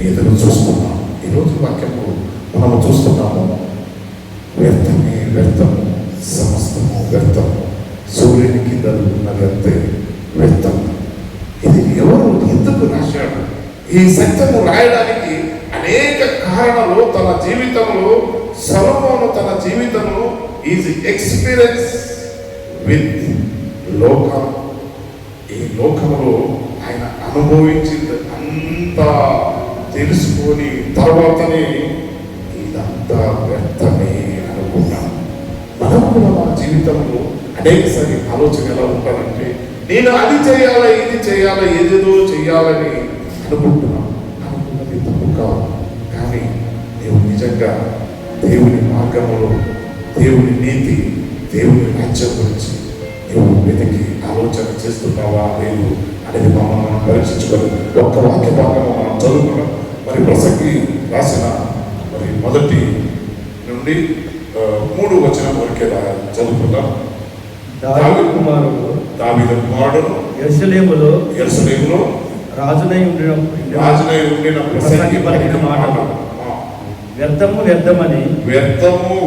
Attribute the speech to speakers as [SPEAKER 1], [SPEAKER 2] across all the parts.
[SPEAKER 1] ఎదురు చూస్తున్నాం. ఈరోజు వాక్యము మనము చూస్తున్నాము, వ్యర్థమే వ్యర్థము, సమస్తము వ్యర్థము, సూర్యుని కింద ఉన్నదంతే వ్యర్థం. ఇది ఎవరు ఎందుకు రాశాడు? ఈ సత్యము రాయడానికి అనేక కారణాలు తన జీవితంలో, సొలొమోను తన జీవితంలో ఈజ్ ఎక్స్పీరియన్స్ విత్ లోకం. ఈ లోకంలో ఆయన అనుభవించింది అంతా తెలుసుకొని తర్వాతనే ఇదంతా వ్యర్థమే అనుకున్నాను. మనం కూడా మన జీవితంలో అనేకసారి ఆలోచన ఎలా ఉంటారంటే, నేను అది చేయాలా, ఇది చేయాలా, ఏదేదో చేయాలని అనుకుంటున్నాను. అనుకున్నది తప్పు కాదు, కానీ నీవు నిజంగా దేవుని మార్గంలో, దేవుని నీతి, దేవుని రాజ్యం గురించి నువ్వు వెతికి ఆలోచన చేస్తున్నావా లేదు అనేది మనం పరీక్షించుకొని ఒక్క వాక్య భాగము మనం చదువుకున్నాం. మరి ప్రసక్తి రాసిన మరి 1 నుండి 3 వచనం వరకే చదువుకుందాం. దావీదు కుమారుడు యెరూషలేములో రాజునై ఉండిన ప్రసంగి పలికిన మాటలు
[SPEAKER 2] వ్యర్థము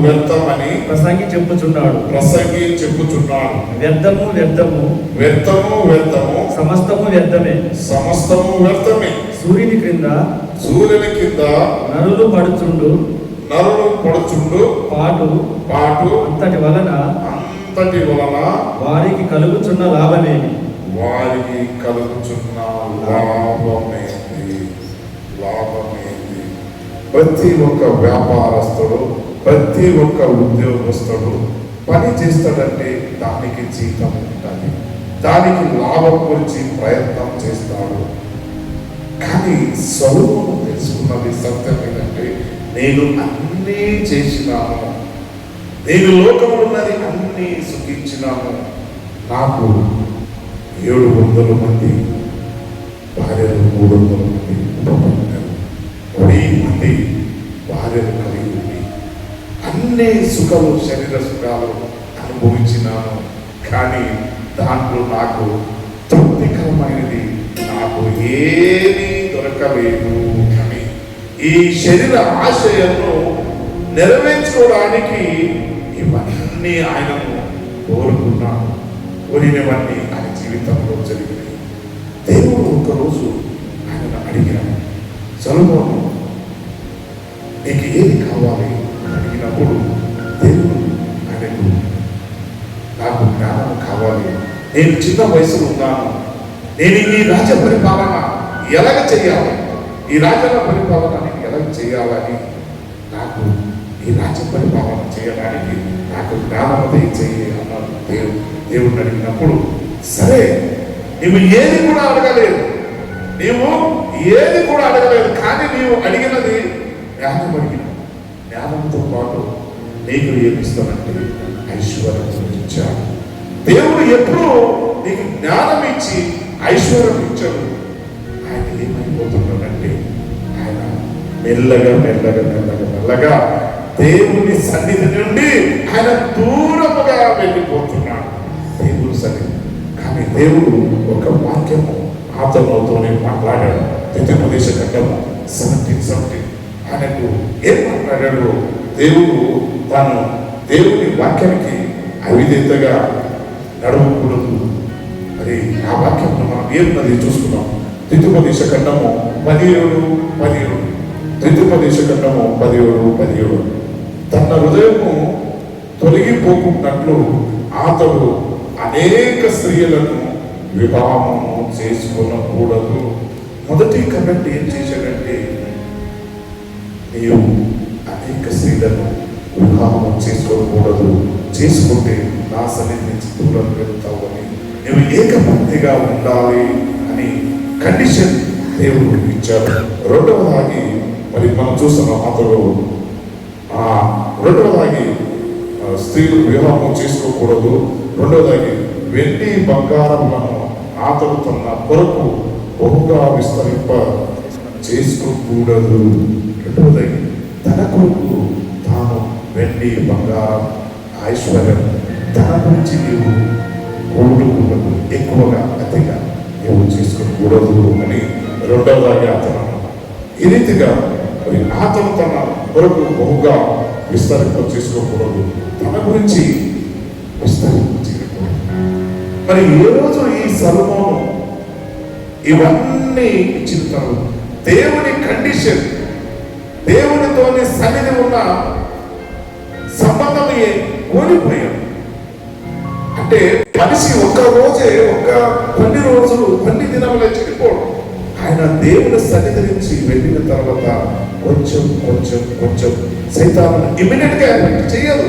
[SPEAKER 2] వ్యర్థమని ప్రసంగి చెప్పుచున్నాడు. వ్యర్థము వ్యర్థము సమస్తము వ్యర్థమే. సూర్యుని క్రింద నరులు పడుచుండు పాటు అంతటి వలన వారికి కలుగుచున్న లాభమేమి?
[SPEAKER 1] ప్రతి ఒక్క వ్యాపారస్తుడు, ప్రతి ఒక్క ఉద్యోగస్తుడు పని చేస్తాడంటే దానికి జీతం ఉంటుంది, దానికి లాభం గురించి ప్రయత్నం చేస్తాడు. కానీ సొలొమోను తెలుసుకున్నది సత్యం ఏంటంటే, నేను అన్నీ చేసినాను, నేను లోకంలో ఉన్నది అన్నీ సుఖించినాను, నాకు 700 మంది భార్యలు, 300 మంది ఉపపత్నులు, 1000 మంది భార్యలు కలిగి ఉండి అన్ని సుఖాలు, శరీర సుఖాలు అనుభవించినాను. కానీ దాంట్లో నాకు తృప్తికరమైనది నాకు ఏమీ దొరకలేదు. కానీ ఈ శరీర ఆశయాలను నెరవేర్చుకోవడానికి ఇవన్నీ ఆయనను కోరుకున్నాను. కోరినవన్నీ ఆయన జీవితంలో జరిగినాయి. దేవుడు ఒకరోజు ఆయనను అడిగినాడు, సొలొమోను నీకు ఏది కావాలి అని అడిగినప్పుడు దేవుడు ఆయనకు, నాకు జ్ఞానం కావాలి, నేను చిన్న వయసులో ఉన్నాను, నేను ఈ రాజ్య పరిపాలన ఎలాగ చేయాలి, ఈ రాజ్యాల పరిపాలన నేను ఎలాగ చేయాలని, నాకు ఈ రాజ్య పరిపాలన చేయడానికి నాకు జ్ఞానం దయచేయి అన్నాడు దేవుడిని అడిగినప్పుడు, సరే నువ్వు ఏది కూడా అడగలేదు, కానీ నీవు అడిగినది జ్ఞానం అడిగిన. జ్ఞానంతో పాటు నీకు ఏమిస్తానంటే ఐశ్వర్యం ఇచ్చాడు. దేవుడు ఎప్పుడు నీకు జ్ఞానం ఇచ్చి ఐశ్వర్యం ఇచ్చాడు. ఆయన ఏమైపోతున్నాడంటే, ఆయన మెల్లగా దేవుని సన్నిధి నుండి ఆయన దూరముగా వెళ్ళిపోతున్నాడు. దేవుని సన్నిధి. కానీ దేవుడు ఒక వాక్యము ఆత్మతోనే మాట్లాడాడు. ద్వితీయోపదేశ ఖండము 17 ఆయనకు ఏం మాట్లాడాడు? దేవుడు తాను దేవుని వాక్యానికి అవిధేయతగా నడవకూడదు. మరి ఆ వాక్యంలో మనం ఏమున్నది చూసుకున్నాం. ద్వితీయోపదేశ ఖండము 17 ద్వితీయోపదేశ ఖండము 17 తన హృదయము తొలగిపోకున్నట్లు అతడు అనేక స్త్రీలను వివాహము చేసుకోనకూడదు. మొదటి కమెంట్ ఏం చేశాడంటే, నీవు అనేక స్త్రీలను వివాహం చేసుకోకూడదు, చేసుకుంటే నా సన్నిధి నుంచి దూరం వెళ్తావు అని, నువ్వు ఏకపత్నిగా ఉండాలి అని కండిషన్ దేవుడు ఇచ్చాడు. రెండవదాగి మరి మనం చూస్తున్నాం, అతడు రెండవదాగి స్త్రీలు వివాహం చేసుకోకూడదు. రెండవదాగి వెండి బంగారములను అతడు తన కొరకు బహుగా విస్తరింప చేసుకోకూడదు. రెండవదాగి తన కొరకు తాను వెండి బంగారం ఐశ్వర్యం తన గురించి నీవు కూడుకున్నది ఎక్కువగా అతిగా నువ్వు చేసుకోకూడదు అని రెండవదాగి అతను ఈ రీతిగా మరి అతను తన కొరకు బహుగా విస్తరింప చేసుకోకూడదు, తన గురించి విస్తరింప చేయకూడదు. మరి ఏ రోజు ఈ సొలొమోను ఇవన్నీ ఇచ్చిన తర్వాత దేవుని కండిషన్, దేవునితోని సన్నిధి ఉన్న సంబంధం కోల్పోయాడు. అంటే మనిషి ఒక్క రోజే, కొన్ని రోజులు, కొన్ని దినములే చెడిపోవడం. ఆయన దేవుని సన్నిధి నుంచి వెళ్ళిన తర్వాత కొంచెం కొంచెం కొంచెం సైతాను ఇమ్మీడియట్ గా చేయదు,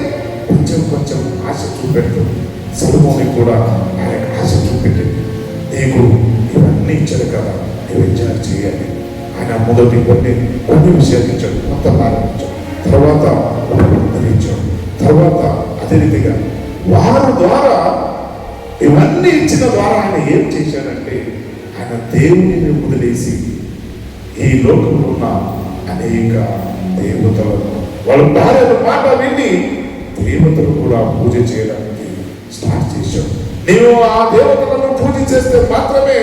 [SPEAKER 1] కొంచెం కొంచెం ఆశ చూపెడుతుంది. సొలొమోను కూడా ఆయన ఆశ చూపెట్టింది. నీకు ఇవన్నీ ఇచ్చాడు కదా, నువ్వు ఎంజాయ్ చేయాలి. ఆయన మొదటి కొన్ని విషయాలు ఇచ్చాడు, కొంత ప్రారంభించాడు, తర్వాత ఇచ్చాడు, తర్వాత అదే రీతిగా వారి ద్వారా ఇవన్నీ ఇచ్చిన ద్వారా ఆయన ఏం చేశాడంటే ఆయన దేవునిని వదిలేసి ఈ లోకంలో ఉన్న అనేక దేవతలను వాళ్ళ భార్యల మాట విని దేవతలు కూడా పూజ చేయడానికి స్టార్ట్ చేశాడు. నేను ఆ దేవతలను పూజ చేస్తే మాత్రమే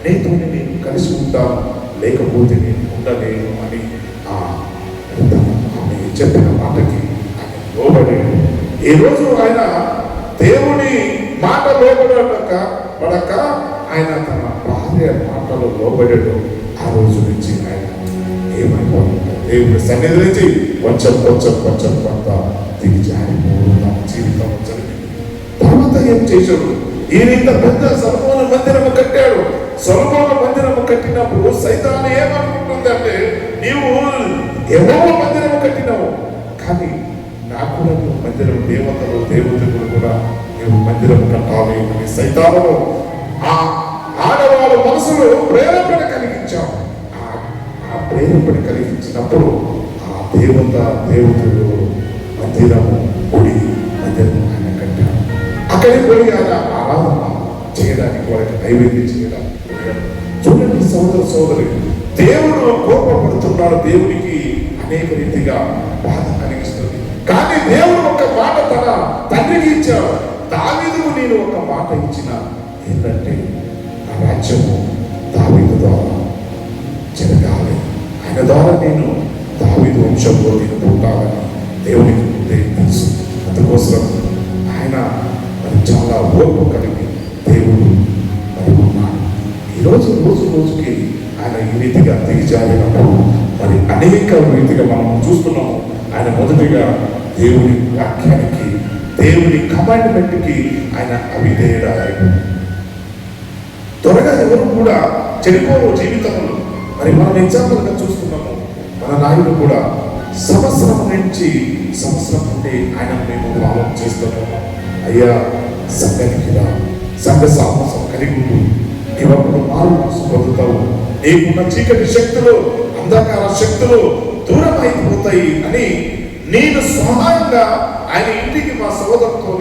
[SPEAKER 1] నీతో నేను కలిసి ఉంటాను, లేకపోతే నేను ఉండలేను అని ఆమె చెప్పిన మాటకి ఆయన లోబడాడు. ఈ రోజు ఆయన దేవుని మాట పడక ఆయన తన భార్య మాటలు లోబడాడు. ఆ రోజు నుంచి ఆయన ఏమైపోయింది, దేవుని సన్నిధి నుంచి కొంచెం కొంచెం కొంచెం కొంత దిగిజారిపోవడం తన జీవితం జరిగింది. తర్వాత ఏం చేశాడు? ఈయన ఇంత పెద్ద సొలొమోను మందిరము కట్టాడు. సొలొమోను మందిరము కట్టినప్పుడు సైతాను ఏమనుకుంటుందంటే, నీవు యెహోవా మందిరము కట్టినావు, కానీ నాకు కూడా నువ్వు మందిరం, దేవతలు కూడా నువ్వు మందిరం కట్టాలి అని సైతాను ఆ ఆడవాళ్ళ మనసులో ప్రేరేపణ కలిగించావు. ఆ ప్రేరేపణ కలిగించినప్పుడు ఆ దేవతలు మందిరము, గుడి మందిరము ఆయన కట్టాడు. అక్కడికి పోయి ఆయన ఆరాధన చేయడానికి, వాళ్ళకి నైవేద్యం చేయడానికి చూడండి సోదరి, దేవుడు కోపపడుతున్నాడు. దేవునికి అనేక రీతిగా బాధ కలిగిస్తుంది. కానీ దేవుడు ఒక మాట తన తండ్రికి ఇచ్చాడు. దావీదుకు నేను ఒక మాట ఇచ్చిన, ఏంటంటే నా రాజ్యము దావీదు ద్వారా జరగాలి, ఆయన ద్వారా నేను దావీదు వంశంలో నేను పుట్టాలని దేవునికి ముందే తెలుసు. అందుకోసం ఆయన మరి చాలా ఓర్పు కలిగి దేవుడు మరి ఉన్నాడు. ఈరోజు రోజుకి ఆయన ఈ రీతిగా దిగిజారినప్పుడు మరి అనేక రీతిగా మనం చూస్తున్నాము. ఆయన మొదటిగా దేవుని వాక్యానికి, దేవుని కమాండ్మెంట్కి ఆయన అవిధేయుడాడు. త్వరగా ఎవరు కూడా చెడిపోరు జీవితంలో. మరి మనం ఎగ్జాంపుల్గా చూస్తున్నాము, మన నాయకుడు కూడా సంవత్సరం నుండి ఆయన మేము ఫాలో చేస్తున్నాము. అయ్యా సంఘానికి రా, సంఘ సాహసం కలిగి ఉండు, నీవప్పుడు మారు మనసు పొందుతావు, నీకున్న చీకటి శక్తులు, అంధకార శక్తులు దూరం అయిపోతాయి అని నేను సహాయంగా ఆయన ఇంటికి మా సోదరుతో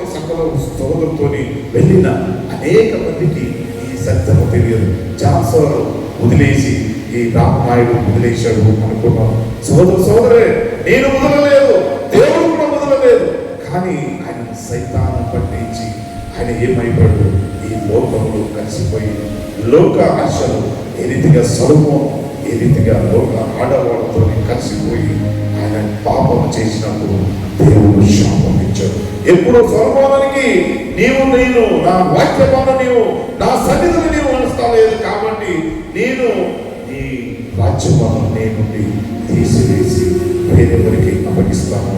[SPEAKER 1] వెళ్ళిన అనేక మందికి ఈ సత్యము తెలియదు. జాన్సర్ వదిలేసి ఈ రామనాయుడు వదిలేశాడు అనుకున్నాను. సోదరే, నేను వదలలేదు, దేవుడు కూడా వదలలేదు. కానీ ఆయన సైతాను పట్టించి ఆయన ఏమైపోయాడు, ఈ లోకంలో కలిసిపోయి లోక ఆశలు ఏ రీతిగా సొలొమోను ఏ రీతిగా లోక ఆడవాళ్ళతో కలిసిపోయి ఆయన పాపం చేసినప్పుడు దేవుడు శాపం ఇచ్చాడు. ఎప్పుడు సొలొమోనునికి నేను నా వాక్యమును నీవు నా సన్నిధిని నీవు అనుస్తాలేదు, కాబట్టి నేను నీ రాజ్యమును నీ నుండి తీసివేసి వేరెవరికి అప్పగిస్తాను.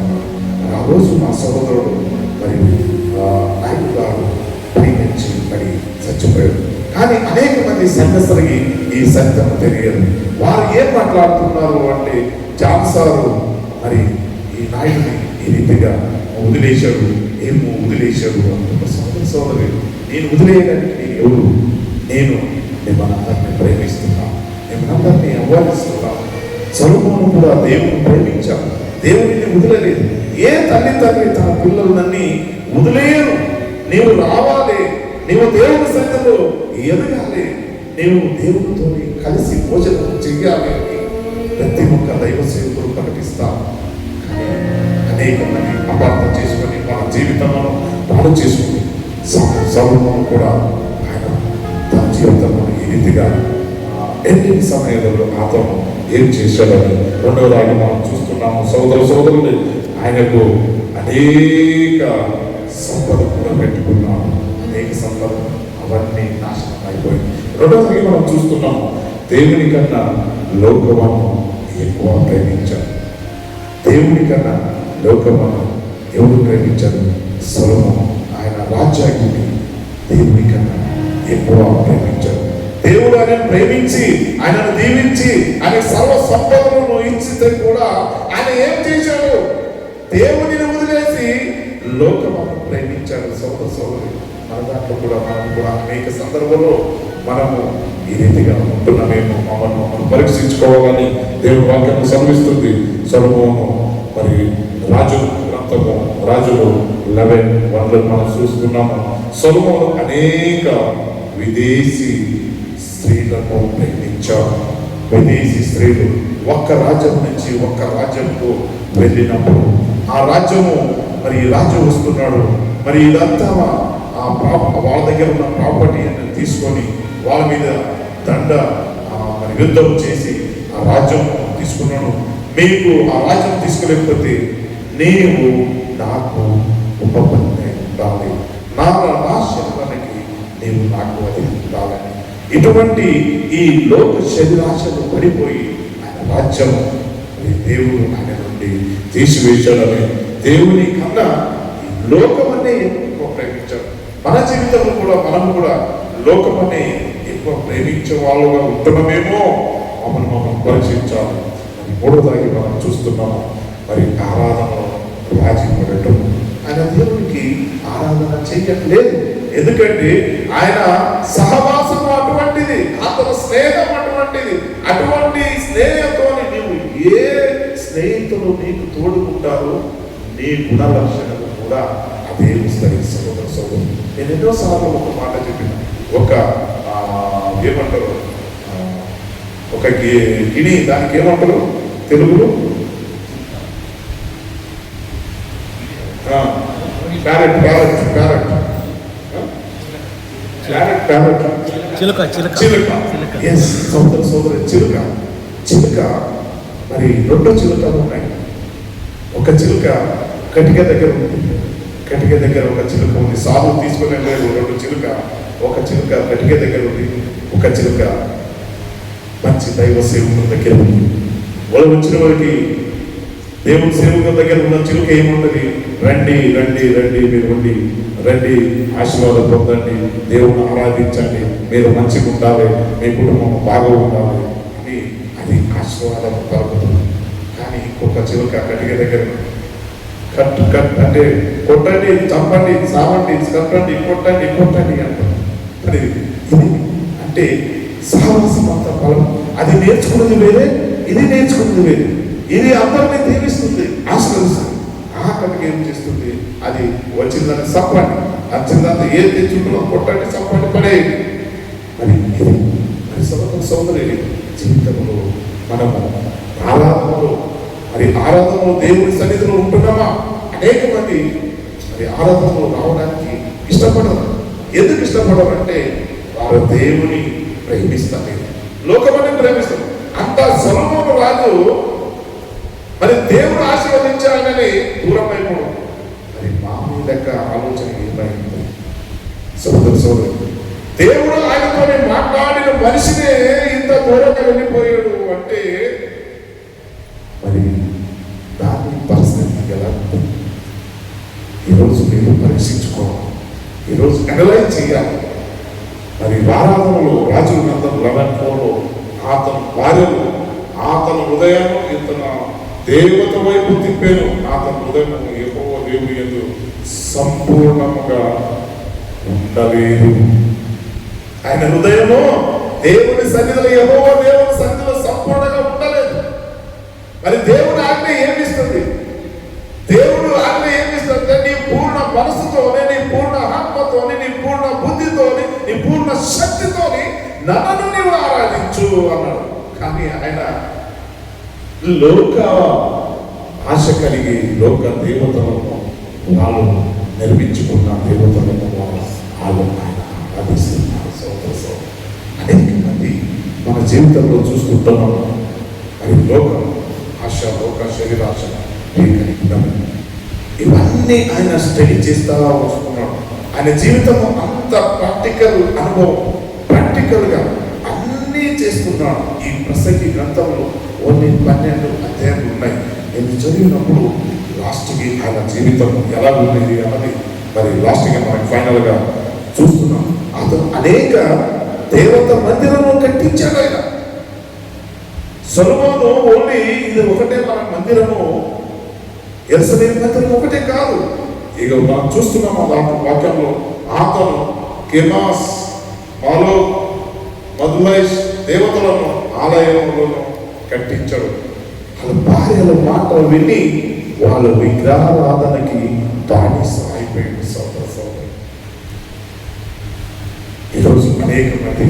[SPEAKER 1] ఆ రోజు మా సహోదరుడు మరి నాయకుడు గారు ప్రేమించి మరి చచ్చిపోయాడు. కానీ అనేక మంది సంఘస్థులకి ఈ సత్యం తెలియదు. వారు ఏం మాట్లాడుతున్నారు అంటే, జాన్సారు మరి ఈ నాయుడిని ఈ రీతిగా వదిలేశాడు, వదిలేశాడు అంటున్న సోదరి, నేను వదిలేయడానికి నేను ఎవరు? నేను మిమ్మల్ని ప్రేమిస్తున్నాను, మిమ్మల్ని ఆహ్వానిస్తున్నాను. సొలొమోను కూడా దేవుని ప్రేమించాడు, దేవుడిని వదిలేదు. ఏ తల్లి తన పిల్లలన్నీ వదిలేయరు. నీవు రావాలి, నీవు దేవుని సన్నిధిలో ఎదగాలి, నీవు దేవునితో కలిసి భోజనం చెయ్యాలి అని ప్రతి ఒక్క దైవ సేవకుడు ప్రకటిస్తాను. కానీ అనేక మంది అపార్థం చేసుకొని మన జీవితంలో పాడు చేసుకుని సొలొమోను కూడా ఆయన తన జీవితంలో ఈ రీతిగా ఎన్ని సమయంలో అతను ఏం చేశాడని రెండవదాన్ని మనం చూస్తున్నాము. సోదరులు ఆయనకు అనేక సంపద కూడా పెట్టుకున్నాము. అనేక సంపద అవన్నీ నాశనం అయిపోయింది. రెండవది మనం చూస్తున్నాము, దేవుని కన్నా లోకమును ఎక్కువ ప్రేమించారు. దేవుని కన్నా లోకమును ఎవరు ప్రేమించారు? సొలొమోను. ఆయన రాజ్యాన్ని దేవుని కన్నా ఎక్కువ ప్రేమించారు. దేవుడు ఆయనను ప్రేమించి ఆయనను దీవించి ఆయన సర్వ సంపదలను ఇచ్చితే కూడా ఆయన ఏం చేశాడు? దేవునిని వదిలేసి లోకమును ప్రేమించాడు. సోదరి మన దాంట్లో కూడా మనం కూడా అనేక సందర్భంలో మనము ఈ రీతిగా ఉంటున్నామేమో మమ్మల్ని పరీక్షించుకోవాలని దేవుని వాక్యం శ్రమిస్తుంది. సొలొమోను మరి రాజుల గ్రంథము రాజులు 11:1 మనం చూస్తున్నాము. సొలొమోను అనేక విదేశీ స్త్రీలను ప్రేమించారు. విదేశీ స్త్రీలు ఒక్క రాజ్యం నుంచి ఒక్క రాజ్యంకు వెళ్ళినప్పుడు ఆ రాజ్యము మరి ఈ రాజు వస్తున్నాడు, మరి ఇదంతా వాళ్ళ దగ్గర ఉన్న ప్రాపర్టీ అని తీసుకొని వాళ్ళ మీద మరి యుద్ధం చేసి ఆ రాజ్యం తీసుకున్నాడు. మీకు ఆ రాజ్యం తీసుకోలేకపోతే నీవు నాకు ఉపపత్తి ఉండాలి, నా శరీరానికి నీవు నాకు అది ఉండాలని ఇటువంటి ఈ లోక శరీరాశలు పడిపోయి ఆయన రాజ్యం దేవుడు ఆయన నుండి తీసివేశాడని దేవుని కన్నా ఈ లోకమనే ఎక్కువ ప్రేమించాడు. మన జీవితంలో కూడా మనం కూడా లోకమనే ఎక్కువ ప్రేమించే వాళ్ళుగా ఉంటున్నామేమో మమ్మల్ని పరీక్షించాలి. మూడోదాగి మనం చూస్తున్నాము, మరి ఆరాధనలో రాజీ పడటం. ఆయన దేవునికి ఆరాధన చేయట్లేదు. ఎందుకంటే ఆయన సహవాసం అటువంటిది, అతని స్నేహం అటువంటిది. అటువంటి స్నేహంతో నీవు ఏ స్నేహితులు నీకు తోడుకుంటారో నీ గుణ లక్షణాలు కూడా అదే వస్తాయి. సోదరు నేను ఎన్నోసార్లు ఒక మాట చెప్పిన, ఒక ఏమంటారు, ఒక గిని, దానికి ఏమంటారు తెలుగులో? Parrot parrot parrot parrot parrot చిలుక చిలుక చిలుక. ఎస్ సోదరు చిలుక. చిలుక మరి రెండు చిలుకలు ఉన్నాయి. ఒక చిలుక కటిక దగ్గర ఉంది, కటిక దగ్గర ఒక చిలుక ఉంది. సాగు తీసుకునే లేదు. రెండు చిలుక, ఒక చిలుక కటిక దగ్గర ఉంది, ఒక చిలుక మంచి దైవ సేవకుల దగ్గర ఉంది. వాళ్ళు వచ్చిన వారికి దేవుని సేవకుల దగ్గర ఉన్న చిలుక ఏముంటది? రండి రండి రండి, మీరు ఉండి రండి, ఆశీర్వాదం పొందండి, దేవుని ఆరాధించండి, మీరు మంచిగా ఉండాలి, మీ కుటుంబం బాగా ఉండాలి అని అది ఆశీర్వాదం పలుకుతుంది. కానీ ఇంకొక చిలుక కటిక దగ్గర కట్ అంటే కొట్టండి, చంపండి, సావండి, కట్టండి, కొట్టండి కొట్టండి అంటారు. మరి ఇది అంటే సహవాసం అంత ఫలం. అది నేర్చుకున్నది వేరే, ఇది నేర్చుకున్నది వేరే. ఇది అందరినీ దీవిస్తుంది, ఆశీర్వదిస్తుంది. ఆఖరికి ఏం చేస్తుంది? అది వచ్చిందని చంపండి, వచ్చిందంతా ఏం తెచ్చుకుంటున్నా కొట్టండి, చంపండి, పడేయండి. మరి ఇది మరి సోదరి జీవితంలో మనము ఆరాధనలో మరి ఆరాధనలో దేవుని సన్నిధిలో ఉంటున్నామా? అనేక మంది మరి ఆరాధనలో రావడానికి ఇష్టపడరు. ఎందుకు ఇష్టపడరు అంటే వారు దేవుని ప్రేమిస్తారు, లోకమని ప్రేమిస్తారు. అంత సొలొమోను రాజు మరి దేవుడు ఆశీర్వదించాలని దూరం అయిపోవడం, మరి మామూలు లెక్క ఆలోచన ఏమైంది? సోదరు దేవుడు ఆయనతో మాట్లాడిన మనిషినే ఇంత దూరంగా వెళ్ళిపోయాడు అంటే మరి దాని పరిస్థితి ఎలా ఉంటుంది? ఈరోజు మీరు పరీక్షించుకోవాలి, ఈరోజు అనలైజ్ చేయాలి. మరి ఆరాధనలో రాజుల గ్రంథం 11:4 అతను భార్యను అతను హృదయము ఇతను దేవత వైపు తిప్పాను, అతని హృదయము యెహోవా దేవుని యందు సంపూర్ణముగా ఉండలేదు. ఆయన హృదయము దేవుని సన్నిధిలో, యెహోవా దేవుని సన్నిధిలో సంపూర్ణంగా ఉండలేదు. మరి దేవుడు ఆజ్ఞ ఏమిస్తుంది? దేవుడు ఆజ్ఞ ఏమిస్తుంది? నీ పూర్ణ మనసుతోని, నీ పూర్ణ ఆత్మతోని, నీ పూర్ణ బుద్ధితోని, నీ పూర్ణ శక్తితోని నన్ను నీవు ఆరాధించు అన్నాడు. కానీ ఆయన లోక ఆశ కలిగి లోక దేవతలను వాళ్ళు నిర్మించుకున్న దేవతలను వాళ్ళు ఆయన ఆరాధిస్తున్నారు. అనేక మంది మన జీవితంలో చూస్తుంటున్నాము. మరి లోకం ఆశ, లోక శరీరాశ, ఇవన్నీ ఆయన స్టడీ చేస్తా వస్తున్నాడు. ఆయన జీవితం అంత ప్రాక్టికల్ అనుభవం, ప్రాక్టికల్గా అన్నీ చేస్తున్నాడు. ఈ ప్రసంగి గ్రంథంలో ఓన్లీ 12 అధ్యాయాలు ఉన్నాయి. నేను చదివినప్పుడు లాస్ట్కి ఆయన జీవితం ఎలా ఉండేది అన్నది మరి లాస్ట్గా మనకి ఫైనల్గా చూస్తున్నాం. అతను అనేక దేవత మందిరము కట్టించాడు. ఆయన సొలొమోను ఓన్లీ ఇది ఒకటే మన మందిరము, యెరూషలేము మందిరం ఒకటే కాదు. ఇక మనం చూస్తున్నాము వాక్యంలో అతను కెమాస్, మాలోక్, మధుమైష్ దేవతలను ఆలయంలో కట్టించాడు. వాళ్ళ భార్యల మాటలు విని వాళ్ళ విగ్రహారాధనకి బానిస అయిపోయింది. సోదరు ఈరోజు అనేక మంది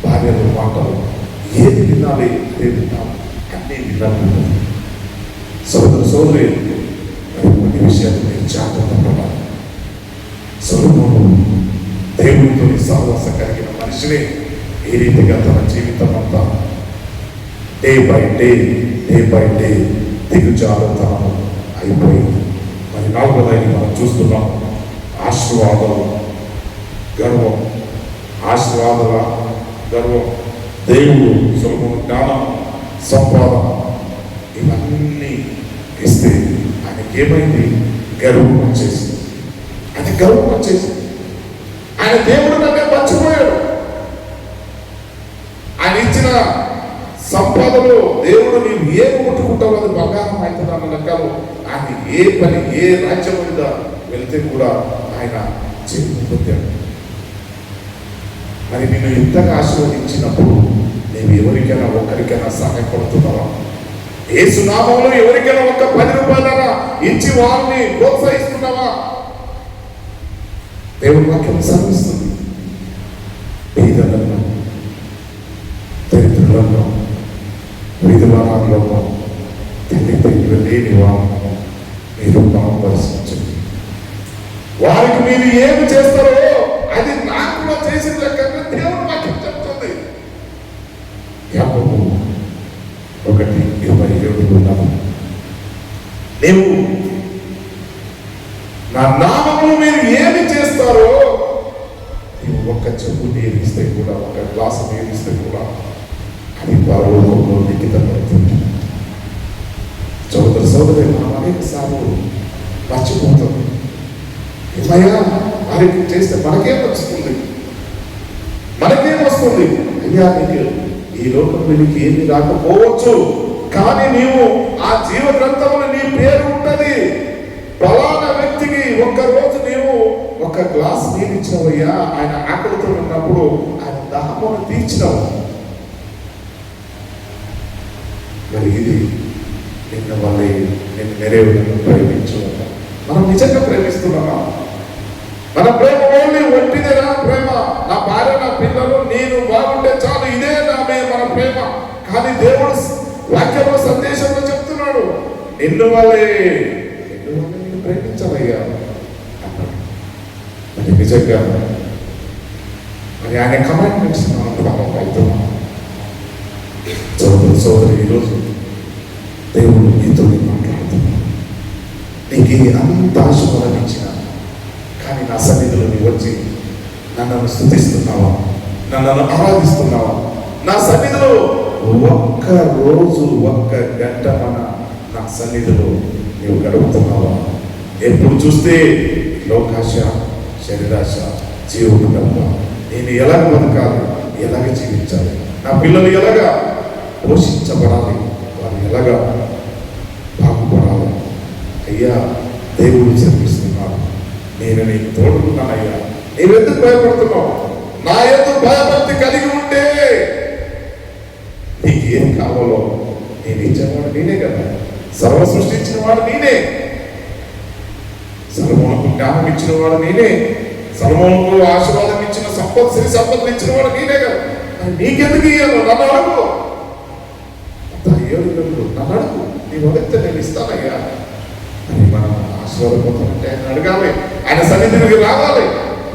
[SPEAKER 1] భార్యల మాటలు ఏది వినాలి అదే వినాలి, అన్నీ వినాలి. సోదరి కొన్ని విషయాలు మీరు జాగ్రత్త పడాలి. సొలొమోను దేవుడితో సహవాసం కలిగిన మనిషిని ఏ రీతిగా తన జీవితం అంతా డే బై డే దిగుజారుతనం అయిపోయింది. మరి 4వది మనం చూస్తున్నాం, ఆశీర్వాదాలు గర్వం. ఆశీర్వాదాల గర్వం. దేవుడు సొలొమోను జ్ఞానం, సంపాదన ఇవన్నీ ఇస్తే ఆయనకి ఏమైంది? గర్వం వచ్చేసింది. ఆయన గర్వం వచ్చేసింది. ఆయన దేవుడు కంటే మర్చిపోయాడు. ఆయన ఇచ్చిన సంపదలో దేవుడు నీవు ఏం ముట్టుకుంటావు అది బంగారం అవుతుంది అన్న లెక్కలో ఆయన ఏ పని, ఏ రాజ్యం మీద వెళ్తే కూడా ఆయన జీవితం పొందాడు. మరి నేను ఇంతగా ఆశీర్వదించినప్పుడు నేను ఎవరికైనా ఒక్కరికైనా సహాయపడుతున్నావా? యేసు నామములో ఎవరికైనా ఒక్క 10 రూపాయలైనా ఇచ్చి వారిని ప్రోత్సహిస్తున్నావా? దేవుని వాక్యం సాధిస్తుంది. పేదలను, దరిద్రులను, విధవరాలను, తల్లిదండ్రులు లేని వారిని మీరు పరామర్శించండి. వారికి మీరు ఏమి చేస్తారో అది నాకు కూడా చేసిన లెక్కగా దేవుని వాక్యం చెప్తుంది. యాకోబు 1:27 నీవు నా నామములో మీరు ఏమి చేస్తారో, నీవు ఒక్క చెంబు నీరు ఇస్తే కూడా, ఒక గ్లాసు నీరు ఇస్తే కూడా అది పరలోకంలో లిఖితపడుతుంది. సోదరి మనం అనేక సార్లు మర్చిపోతాం. ఏమయ్యా వారికి చేస్తే మనకేం వస్తుంది? అయ్యా నీకు ఈ లోకం నీకు ఏమి రాకపోవచ్చు, కానీ నీవు ఆ జీవ గ్రంథంలో నీ పేరు ఉంటది. ఫలానా వ్యక్తికి ఒక్కరోజు నీవు ఒక గ్లాస్ నీరు ఇచ్చినవయ్యా, ఆయన ఆకలితో ఉన్నప్పుడు ఆయన దాహమును తీర్చినావు. మరి ఇది నిన్న వాళ్ళని నేను నెరవేరును ప్రేమించు. మనం నిజంగా ప్రేమిస్తున్నామా? మన ప్రేమ ఓన్లీ ఒట్టిదేనా ప్రేమ? నా భార్య, నా పిల్లలు, నేను బాగుంటే చాలు, ఇదే మన ప్రేమ. కానీ దేవుడు వాక్యంలో సందేశంలో చెప్తున్నాడు, నిన్ను వాళ్ళే నేను ప్రేమించాలయ్యా అన్నాడు. మరి నిజంగా మరి ఆయన కమాండ్మెంట్స్ మనం ఫాలో అవుతున్నాం. సోదరి ఈరోజు దేవుడు నీతో మాట్లాడుతున్నాడు. నీకు అంత ఆశీర్వాదం ఇచ్చిన, కానీ నా సన్నిధిలో నీవు వచ్చి నన్ను స్తుతిస్తున్నావా? నన్ను ఆరాధిస్తున్నావా? నా సన్నిధిలో ఒక్క రోజు, ఒక్క గంట నా సన్నిధిలో నీవు గడుపుతున్నావా? ఎప్పుడు చూస్తే లోకాశ, శరీరాశ, జీవుడు తప్ప నేను ఎలాగ బతకాలి, ఎలాగ జీవించాలి, నా పిల్లలు ఎలాగా పోషించబడాలి, వాళ్ళు ఎలాగా బాగుపడాలి. అయ్యా దేవుడు శ్రమిస్తున్నాడు, నేను నీకు తోడుకున్నానయ్యా. నీవెందుకు భయపడుతున్నావు? నా ఎందుకు భయభక్తి కలిగి ఉంటే నీకు ఏం కావాలో నేను ఇచ్చేవాడు నేనే కదా. సర్వ సృష్టించిన వాడు నేనే. సొలొమోనుకు జ్ఞానం ఇచ్చిన వాడు నేనే. సొలొమోనుకు ఆశీర్వాదం ఇచ్చిన శ్రీ సంపదలు ఇచ్చిన వాడు నేనే కదా. నీకెందుకు ఇయ్యాను? నన్ను అడుగు. నన్ను అడుగు, నీ వదిలితే నేను ఇస్తానయ్యా అని మనం ఆశీర్వాదపోతామంటే ఆయన అడగాలి, ఆయన సన్నిధికి రావాలి.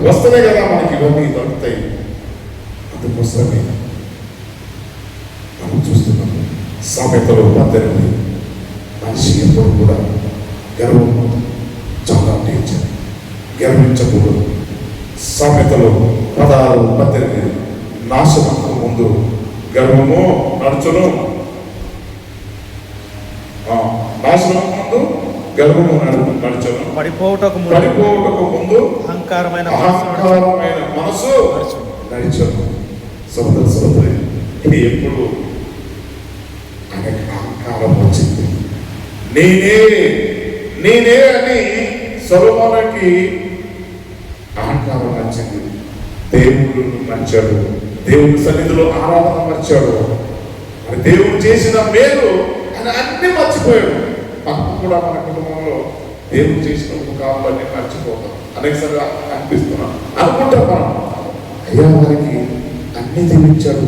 [SPEAKER 1] వస్తేనే కదా మనకి ఇవన్నీ దొరుకుతాయి. అందుకోసమే మనం చూస్తున్నాము. సామెతలు 18 మనిషి ఎప్పుడు కూడా గర్వం చాలా డేంజర్, గర్వించకూడదు. సామెతలు 16:18 నాశనకు ముందు గర్వము నడుచును, నాశనకు ముందు గర్వము నడుచును,
[SPEAKER 2] పడిపోవటకు
[SPEAKER 1] ముందు
[SPEAKER 2] అహంకారమైన
[SPEAKER 1] మనసు నడిచను. సోదర సోదరి, ఇది ఎప్పుడు ఆయనకి అహంకారం వచ్చింది. నేనే అని సొలొమోనుకి అహంకారం నచ్చింది. దేవుడు నచ్చాడు, దేవుడి సన్నిధిలో ఆరాధన మర్చాడు. మరి దేవుడు చేసిన మేలు ఆయన అన్ని మర్చిపోయాడు. మనకు కూడా మన కుటుంబంలో దేవుడు చేసిన ఉపకారాలన్నీ మర్చిపోతాం. అనేకసారిగా అనిపిస్తున్నాం, అనుకుంటాం మనం, అయ్యా వారికి అన్ని దీవించాడు,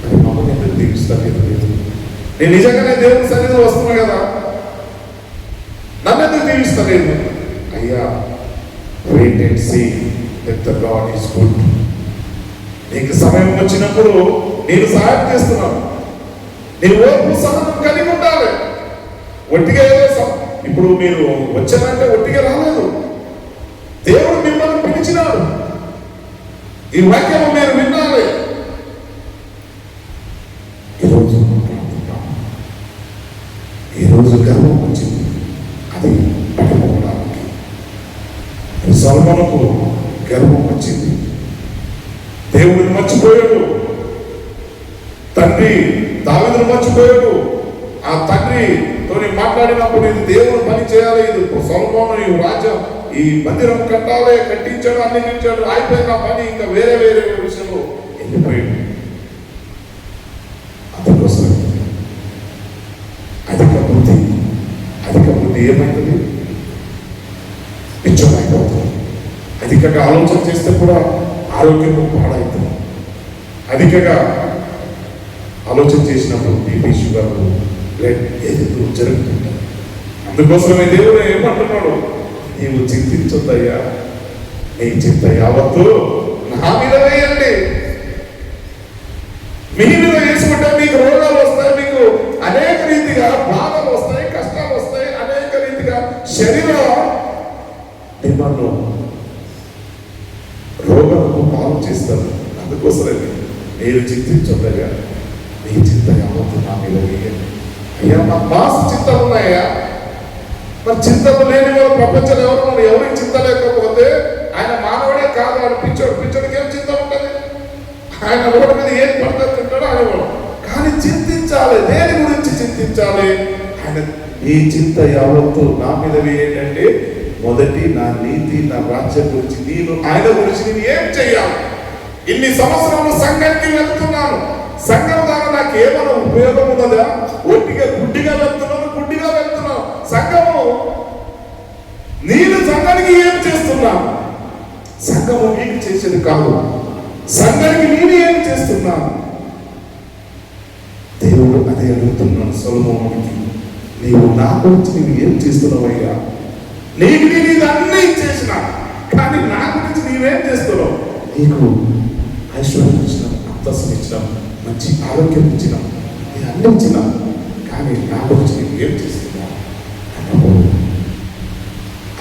[SPEAKER 1] మరి మమ్మల్ని ఎందుకు దీవిస్తాను? నేను నిజంగానే దేవుడి సన్నిధిలో వస్తున్నా కదా, నన్ను ఎందుకు దీవిస్తలేదు? అయ్యా, wait and see that the god is good. నీకు సమయం వచ్చినప్పుడు నేను సహాయం చేస్తున్నాను. నీ ఓర్పు సహనం కలిగి ఉండాలి. ఒట్టిగా ఇప్పుడు మీరు వచ్చారంటే ఒట్టిగా రాలేదు. దేవుడు మిమ్మల్ని పిలిచినాడు. ఈ వాక్యం మీరు వినాలి. ఈరోజు గర్వం వచ్చింది, అది పడిపోవడానికి. సొలొమోనుకు గర్వం వచ్చింది, దేవుడిని మర్చిపోయాడు. తండ్రి దావీదును మర్చిపోయాడు. ఆ తండ్రితో మాట్లాడినప్పుడు ఇది దేవుడు పని చేయాలి, ఇది సొలొమోను ఈ రాజ్యం ఈ మందిరం కట్టాలి, కట్టించాడు, అన్ని నిలిచాడు, అయిపోయిన పని ఇంకా వేరే విషయంలో వెళ్ళిపోయాడు. అందుకోసం అధిక బుద్ధి ఏమైతుంది? పిచ్చమైపోతుంది. అధికంగా ఆలోచన చేస్తే కూడా ఆరోగ్యం పాడవుతుంది. అధికంగా ఆలోచన చేసినప్పుడు బీపీ, షుగర్, బ్లడ్ ఏదో జరుగుతుంటాయి. అందుకోసమే దేవుడు ఏమంటున్నాడు? నీవు చింతించొద్దయ్యా, నీ చింత యావత్తు నా మీద వేయండి. మీ మీద వేసుకుంటే మీకు రోగాలు వస్తాయి, మీకు అనేక రీతిగా బాధలు వస్తాయి, కష్టాలు వస్తాయి, అనేక రీతిగా శరీరం మిమ్మల్ని రోగాలకు పాలు చేస్తారు. అందుకోసమే మీరు చింతించొద్దయ్యా, నీ చింత యావత్తు నా మీద వేయండి. అయ్యా, మా బాస్ చింతలు ఉన్నాయా? మరి చింతలు లేని వాళ్ళు ప్రపంచంలో ఎవరు? ఎవరికి చింత లేకపోతే ఆయన మానవుడే కాదు, ఆయన పిచ్చోడు. పిచ్చోడికి ఏం చింత ఉంటుంది? ఆయన రోడ్డు మీద ఏం పడుతుంటాడో ఆయన కూడా. కానీ చింతించాలి. దేని గురించి చింతించాలి? ఆయన ఈ చింత యావత్తు నా మీద వేయండి. మొదటి నా నీతి, నా రాజ్యం గురించి, నేను ఆయన గురించి నేను ఏం చెయ్యాలి? ఇన్ని సంవత్సరాలు సంఘానికి వెళ్తున్నాను, సంఘం ద్వారా నాకు ఏమైనా ఉపయోగం ఉన్నదా? ఒట్టిగా గుడ్డిగా వెళ్తున్నాను. సంఘము, నేను సంఘానికి ఏం చేస్తున్నా? సంఘము మీకు చేసేది కాదు, సంఘానికి నేను ఏం చేస్తున్నా? దేవుడు అదే అడుగుతున్నాను సొలొమోనుకి. నీవు నా గురించి నీవు ఏం చేస్తున్నావయ్యా? నీకు నేను ఇది అన్నీ చేసిన, కానీ నా గురించి నీవేం చేస్తున్నావు? నీకు ఐశ్వర్యం ఇచ్చిన, అంతస్తులు ఇచ్చిన, మంచి ఆరోగ్యం ఇచ్చిన, నేను అన్ని ఇచ్చిన, కానీ నా గురించి నీవు ఏం చేస్తున్నావు?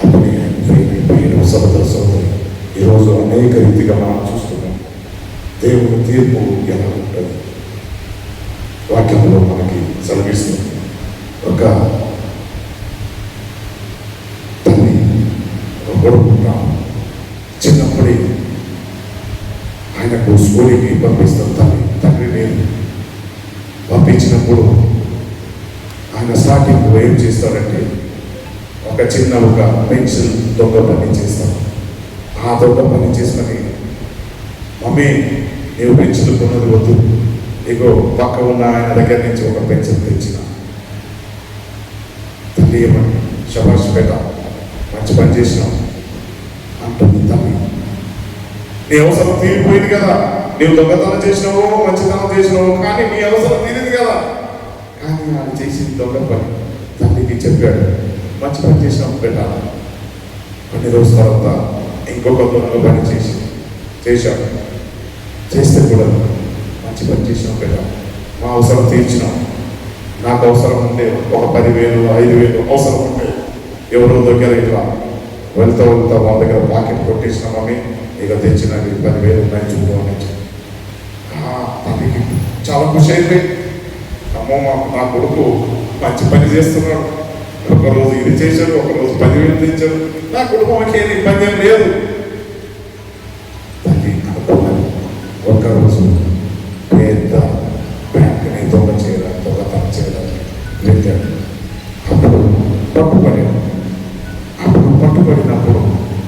[SPEAKER 1] అప్పుడు అయిపోయిన సోదర సోదరి, ఈరోజు అనేక రీతిగా మనం చూస్తున్నాం. దేవుని తీర్పు ఎలా ఉంటుంది? వాక్యంలో మనకి సెలవిస్తుంది. ఒక తల్లి కొడుకు చిన్నప్పుడే ఆయనకు స్కూల్కి పంపిస్తాం. తండ్రి నేను పంపించినప్పుడు ఆయన స్టార్టింగ్ ఏం చేస్తాడంటే, ఒక పెన్సిల్ దొంగ పని చేస్తాడు. ఆ దొంగ పని చేసుకొని, మమ్మీ నీవు పెన్సిల్ కొన్నది వద్దు, నీకు పక్క ఉన్న ఆయన దగ్గర నుంచి ఒక పెన్సిల్ తెచ్చిన. తల్లి ఏమని, శబాష్ బేట, మంచి పని చేసినావు అంటుంది తల్లి. నీ అవసరం తీరిపోయింది కదా, నీవు దొంగతనం చేసినావో మంచితనం చేసినావో, కానీ నీ అవసరం తీరింది కదా. కానీ ఆయన చేసింది దొంగ పని. తల్లికి చెప్పాడు, మంచి పని చేసినాం బేట. కొన్ని రోజుల తర్వాత ఇంకొక దొంగ పని చేశాడు. చేస్తే కూడా మంచి పని చేసినాం బేట, మా అవసరం తీర్చినాం. నాకు అవసరం ఉంటే ఒక 10,000 5,000 అవసరం ఉంటే ఎవరో దగ్గర ఇట్లా వెళ్తా వాళ్ళ దగ్గర పాకెట్ కొట్టేసిన మమ్మీ ఇక తెచ్చిన 10,000 ఉన్నాయి చూడు అని తల్లికి చాలా ఖుషి అయిపోయి, అమ్మో నా కొడుకు మంచి పని చేస్తున్నాడు, ఒకరోజు ఇది చేశాడు, ఒకరోజు 10,000 తెచ్చాడు, నా కుటుంబానికి ఏమి ఇబ్బంది ఏం లేదు. తల్లి అనుకున్నది ఒక్కరోజు పెద్ద బ్యాంకుని దొంగతనం చేయడానికి వెళ్ళాడు. అప్పుడు పట్టుబడినప్పుడు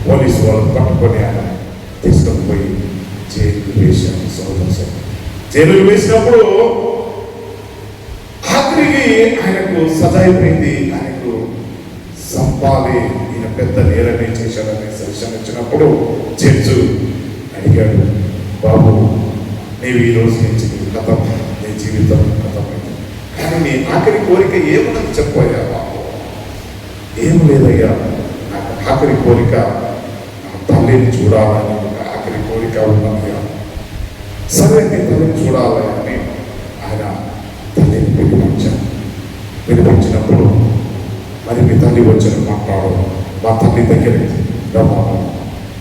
[SPEAKER 1] పోలీసు వాళ్ళు పట్టుకొని ఆయన తీసుకొని పోయి జైలు వేశాను. జైలు వేసినప్పుడు ఆఖరికి ఆయనకు సజా అయిపోయింది. ఆయనకు సంపాలి, ఈయన పెద్ద నేరమే చేశాడనే సజెషన్ ఇచ్చినప్పుడు జడ్జు అడిగాడు, బాబు నీవు ఈ రోజు నుంచి కథం, నీ జీవితం కథమైంది, కానీ నీ ఆఖరి కోరిక ఏమున్నది చెప్పయ్యా బాబు. ఏం లేదయ్యా, నాకు ఆఖరి కోరిక నా తల్లిని చూడాలని ఒక ఆఖరి కోరిక ఉన్నది. సరే నీ తల్లిని చూడాలని ఆయన తల్లిని పిలిపించినప్పుడు మరి మీ తల్లి వచ్చిన మాట్లాడు. మా తల్లి దగ్గరికి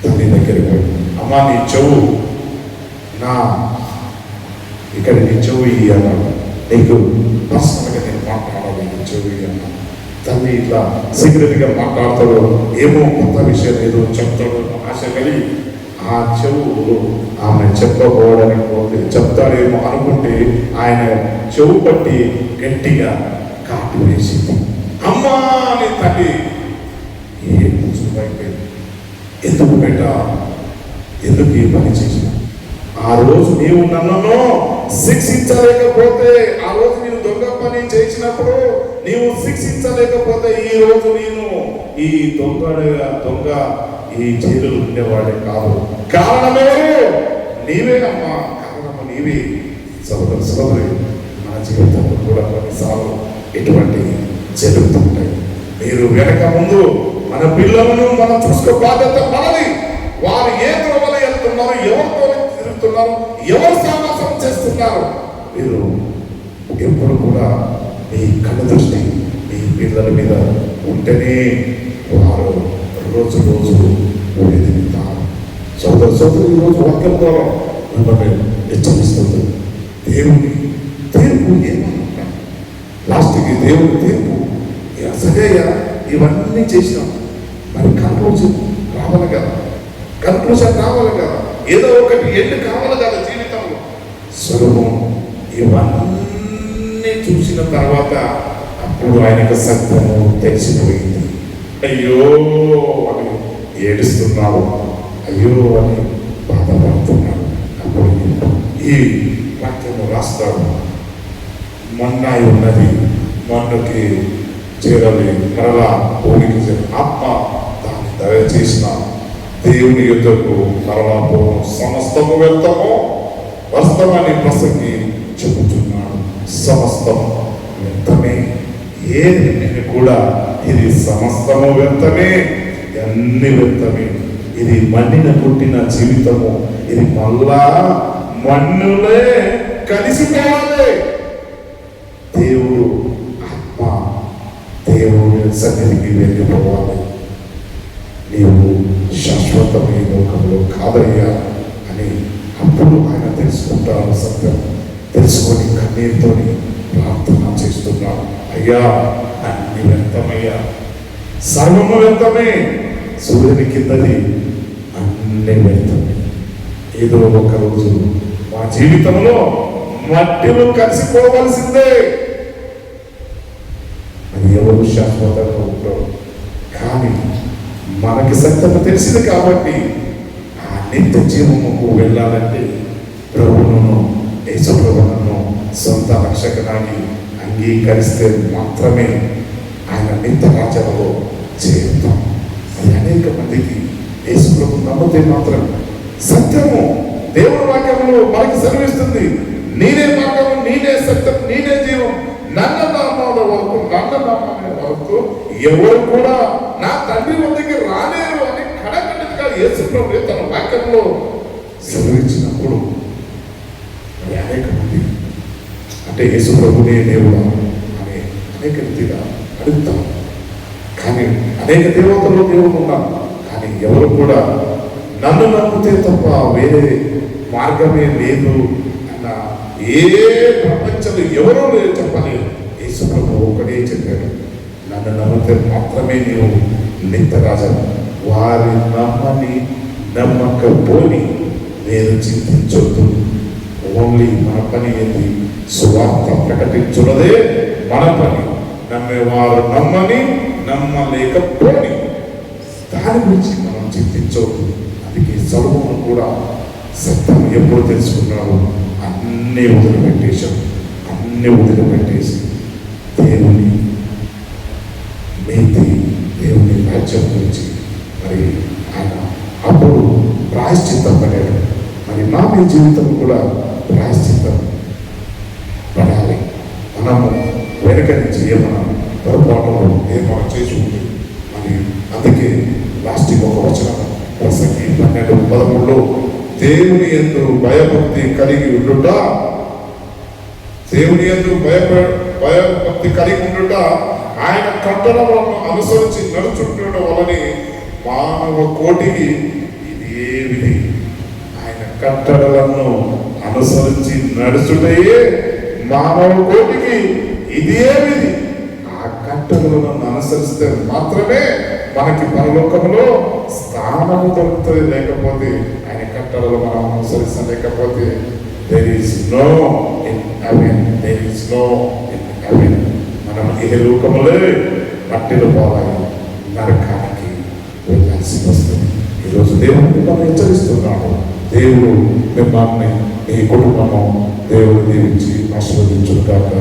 [SPEAKER 1] తల్లి దగ్గరికి పోయి, అమ్మా నీ చెవు నా ఇక్కడ నీ చెవు ఇయ్యాలి, నీకు పర్సనల్గా నేను మాట్లాడాలి, నీ చెవు ఇయ్యాలి. తల్లి ఇట్లా సీక్రెట్గా మాట్లాడతాడు, ఏమో కొత్త విషయం ఏదో చెప్తాడు ఆశ కలిగి ఆ చెవు ఆమె చెప్పబోవడానికి చెప్తాడేమో అనుకుంటే ఆయన చెవు పట్టి గట్టిగా కాటు వేసింది. అమ్మా అని తల్లి ఏ కూర్చుని ఎందుకు పెట్ట, ఎందుకు ఈ పని చేసిన? ఆ రోజు నీవు నన్ను శిక్షించలేకపోతే, ఆ రోజు నేను దొంగ పని చేసినప్పుడు నీవు శిక్షించలేకపోతే ఈ రోజు నేను ఈ దొంగ ఈ జైలు ఉండేవాడే కాదు. కారణమేరు నీవే అమ్మా, కారణము నీవే. సోదరి మన జీవితంలో కూడా కొన్నిసార్లు ఇటువంటి జరుగుతుంటాయి. మీరు వెనక ముందు మన పిల్లలను మనం చూసుకో బాధ్యత మనది. వారు ఏ త్రోవలో వెళ్తున్నారు, ఎవరితో తిరుగుతున్నారు, ఎవరు సావాసం చేస్తున్నారు, మీరు ఎప్పుడు కూడా మీ కళ్ళ దృష్టి మీ పిల్లల మీద ఉంటేనే వారు రోజు ఎదుగుతారు. సోదరు ఈరోజు వాక్యం ద్వారా మిమ్మల్ని హెచ్చరిస్తుంది. దేవుని తీర్పు ఏమన్నా లాస్ట్కి దేవుని తీర్పు సరేయ్యా ఇవన్నీ చేసినాం, మరి కన్క్లూజన్ రావాలి కదా, ఏదో ఒకటి ఎండ్ కావాలి కదా జీవితంలో. సులభం ఇవన్నీ చూసిన తర్వాత అప్పుడు ఆయనకు సత్యము తెలిసిపోయింది. అయ్యో అని ఏడుస్తున్నాడు, అయ్యో అని బాధపడుతున్నాడు. అప్పుడు ఈ వాక్యము రాస్తాడు, మన్నాయి ఉన్నది మన్నుకి చేరలే, మరలా భూమికి ఆత్మ దాన్ని దయచేసిన దేవుని యుద్ధకు మరలా పోవడం సమస్తము వ్యర్థము వాస్తవాన్ని ప్రసంగి చెబుతున్నాడు. సమస్తం వ్యర్థమే, ఏది కూడా ఇది సమస్తము వ్యర్థమే, అన్ని వ్యర్థమే. ఇది మన్నిన పుట్టిన జీవితము, ఇది మళ్ళా మన్నులే కలిసిపోవాలి. దేవుడు ఆత్మ దేవుని సన్నిధికి వెళ్ళిపోవాలి. నీవు శాశ్వతమైన లోకంలో కాదయ్యా అని అప్పుడు ఆయన తెలుసుకుంటారు. సత్యం తెలుసుకొని కన్నీరుతో ప్రార్థన చేస్తున్నాడు. అయ్యా అన్ని వ్యర్థమయ్యా, సర్వము వ్యర్థమే, సూర్యుని కిందది అన్ని వ్యర్థమే. ఏదో ఒక రోజు మా జీవితంలో మట్టిలో కలిసిపోవలసిందే. అది ఎవరు శాశ్వతంగా ఉంటారు. కానీ మనకి సత్యము తెలిసింది కాబట్టి ఆ నిత్య జీవముకు వెళ్ళాలంటే ప్రభువును యేసు ప్రభువును సొంత రక్షకనాన్ని అంగీకరిస్తే మాత్రమే ఆయన నిత్య రాజ్యంలో చేరుతాం. అది అనేక మందికి యేసు ప్రభువు నమ్మితే మాత్రం సత్యము దేవుని వాక్యములు మనకి సెలవిస్తుంది. నేనే మార్గము, నేనే సత్యం, నేనే జీవం, నన్న నామాల వరకు ఎవరు కూడా నా తండ్రి వద్దకి రాలేరు అని కడగండిగా యేసు ప్రభువు తన వాక్యంలో సెలవించినప్పుడు అనేక మంది అంటే యేసు ప్రభునే దేవుడా అని అనేక రీతిగా అడుగుతాం. కానీ అనేక దేవతలు దేవుడు ఉన్నారు, కానీ ఎవరు కూడా నన్ను నమ్మితే తప్ప వేరే మార్గమే లేదు అన్న ఏ ప్రపంచంలో ఎవరో లేదు చెప్పలేదు. యేసు ప్రభు ఒకటే చెప్పాడు, నన్ను నమ్మితే మాత్రమే నీవు నిత్యరాజు. వారి నమ్మని నమ్మకపోని నేను చింతించొద్దు. ఓన్లీ మన పని ఏంటి? సువార్త ప్రకటించున్నదే మన పని. నమ్మేవారు నమ్మని నమ్మలేకపోని దాని గురించి మనం చింతించవద్దు. అందుకే సొలొమోను కూడా సత్యం ఎప్పుడు తెలుసుకున్నాడు? అన్నీ వదిలిపెట్టేశాడు. అన్నీ వదిలిపెట్టేసి దేవుని నీతి, దేవుని రాజ్యం గురించి మరి ఆయన అప్పుడు ప్రాయశ్చిత్తం పడాడు. మరి నా మీ జీవితం కూడా ప్రాయశ్చిత్తం పడాలి. మనము వెనక నుంచి ఏమన్నా పొరపాటులో ఏమన్నా చేసి ఉంది. మరి అందుకే లాస్ట్కి ఒక వచనం ప్రసంగి 12:13 దేవుని యందు భయభక్తి కలిగి ఉండుట, దేవుని యందు భయభక్తి కలిగి ఉండుట, ఆయన కట్టడలను అనుసరించి నడుచుండడం వలని మానవ కోటికి ఇది ఏ విధి. ఆయన కట్టడలను అనుసరించి నడుచుటయే మానవ కోటికి ఇది ఏ విధి. ఆ కట్టడలను అనుసరిస్తే మాత్రమే మనకి పరలోకంలో స్థానము దొరుకుతుంది. లేకపోతే ఆయన కట్టడలు మనం అనుసరించలేకపోతే there is no in heaven, there is no in heaven. మనం ఏ లోకములే మట్టిలో పోవాలి, నరకానికి వెళ్ళాల్సి వస్తుంది. ఈరోజు దేవుడు మిమ్మల్ని హెచ్చరిస్తున్నాడు. దేవుడు మిమ్మల్ని, మీ కుటుంబము దేవుడు దీవించి ఆశీర్వదించుగాక.